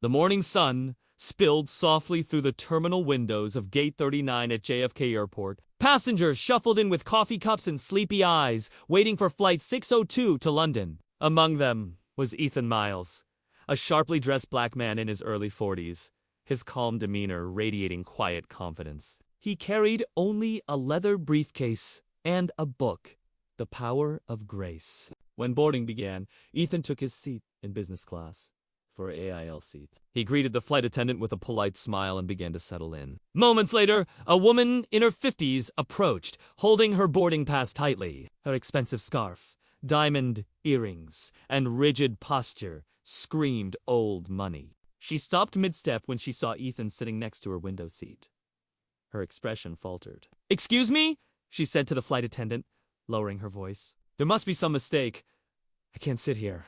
The morning sun spilled softly through the terminal windows of Gate 39 at JFK Airport. Passengers shuffled in with coffee cups and sleepy eyes, waiting for Flight 602 to London. Among them was Ethan Miles, a sharply dressed black man in his early 40s, his calm demeanor radiating quiet confidence. He carried only a leather briefcase and a book, The Power of Grace. When boarding began, Ethan took his seat in business class for an AIL seat. He greeted the flight attendant with a polite smile and began to settle in. Moments later, a woman in her 50s approached, holding her boarding pass tightly. Her expensive scarf, diamond earrings, and rigid posture screamed old money. She stopped mid-step when she saw Ethan sitting next to her window seat. Her expression faltered. "Excuse me?" she said to the flight attendant, lowering her voice. "There must be some mistake. I can't sit here."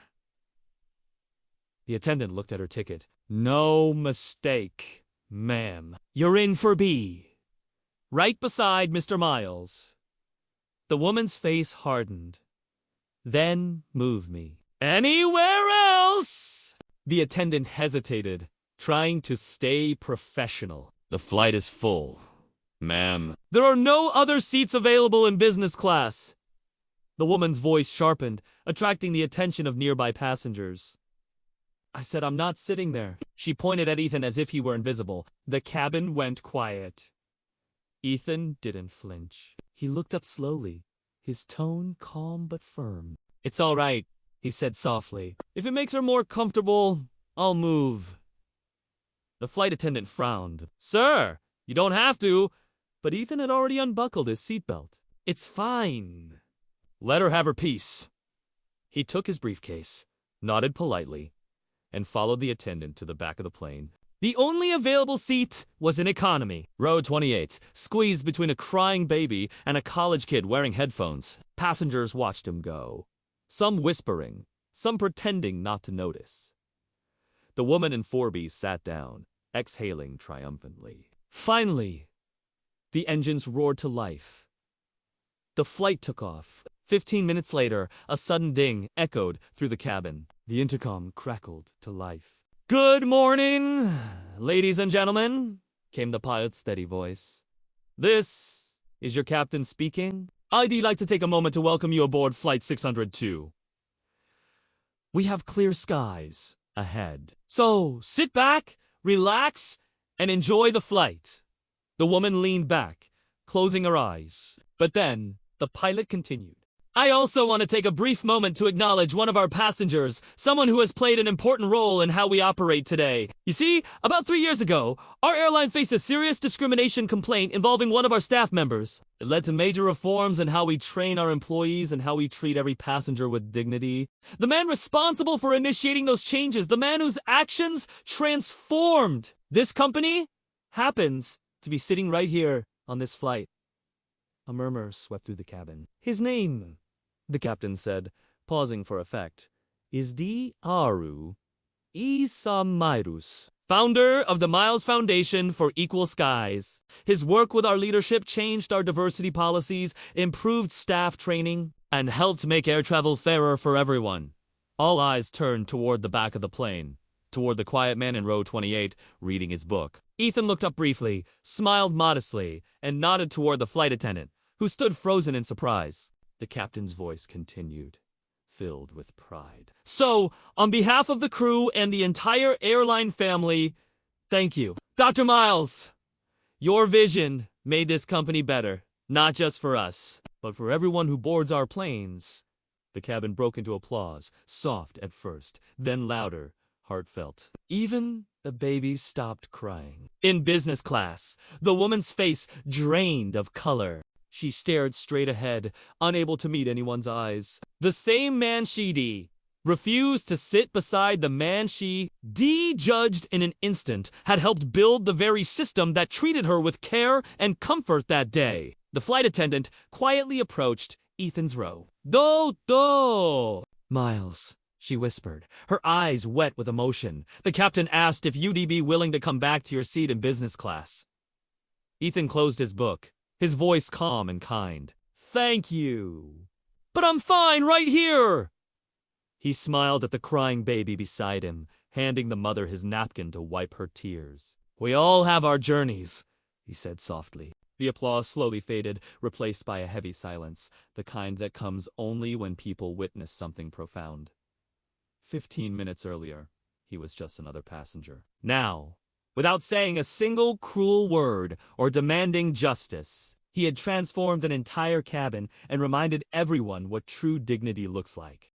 The attendant looked at her ticket. "No mistake, ma'am. You're in for B, right beside Mr. Miles." The woman's face hardened. "Then move me." "Anywhere else?" The attendant hesitated, trying to stay professional. "The flight is full, ma'am. There are no other seats available in business class." The woman's voice sharpened, attracting the attention of nearby passengers. "I said I'm not sitting there." She pointed at Ethan as if he were invisible. The cabin went quiet. Ethan didn't flinch. He looked up slowly, his tone calm but firm. "It's all right," he said softly. "If it makes her more comfortable, I'll move." The flight attendant frowned. "Sir, you don't have to." But Ethan had already unbuckled his seatbelt. "It's fine. Let her have her piece." He took his briefcase, nodded politely, and followed the attendant to the back of the plane. The only available seat was in economy. Row 28, squeezed between a crying baby and a college kid wearing headphones. Passengers watched him go, some whispering, some pretending not to notice. The woman in 4B sat down, exhaling triumphantly. Finally, the engines roared to life. The flight took off. 15 minutes later, a sudden ding echoed through the cabin. The intercom crackled to life. "Good morning, ladies and gentlemen," came the pilot's steady voice. "This is your captain speaking. I'd like to take a moment to welcome you aboard Flight 602. We have clear skies ahead. So sit back, relax, and enjoy the flight." The woman leaned back, closing her eyes. But then, the pilot continued. "I also want to take a brief moment to acknowledge one of our passengers, someone who has played an important role in how we operate today. You see, about 3 years ago, our airline faced a serious discrimination complaint involving one of our staff members. It led to major reforms in how we train our employees and how we treat every passenger with dignity. The man responsible for initiating those changes, the man whose actions transformed this company, happens to be sitting right here on this flight." A murmur swept through the cabin. "His name," the captain said, pausing for effect, "is D. Aru Isamirus, founder of the Miles Foundation for Equal Skies. His work with our leadership changed our diversity policies, improved staff training, and helped make air travel fairer for everyone." All eyes turned toward the back of the plane, toward the quiet man in row 28, reading his book. Ethan looked up briefly, smiled modestly, and nodded toward the flight attendant, who stood frozen in surprise. The captain's voice continued, filled with pride. "So, on behalf of the crew and the entire airline family, thank you. Dr. Miles, your vision made this company better, not just for us, but for everyone who boards our planes." The cabin broke into applause, soft at first, then louder, heartfelt. Even the baby stopped crying. In business class, the woman's face drained of color. She stared straight ahead, unable to meet anyone's eyes. The same man she refused to sit beside the man she judged in an instant had helped build the very system that treated her with care and comfort that day. The flight attendant quietly approached Ethan's row. "Do. Miles," she whispered, her eyes wet with emotion. "The captain asked if you'd be willing to come back to your seat in business class." Ethan closed his book, his voice calm and kind. "Thank you. But I'm fine right here." He smiled at the crying baby beside him, handing the mother his napkin to wipe her tears. "We all have our journeys," he said softly. The applause slowly faded, replaced by a heavy silence, the kind that comes only when people witness something profound. 15 minutes earlier, he was just another passenger. Now, without saying a single cruel word or demanding justice, he had transformed an entire cabin and reminded everyone what true dignity looks like.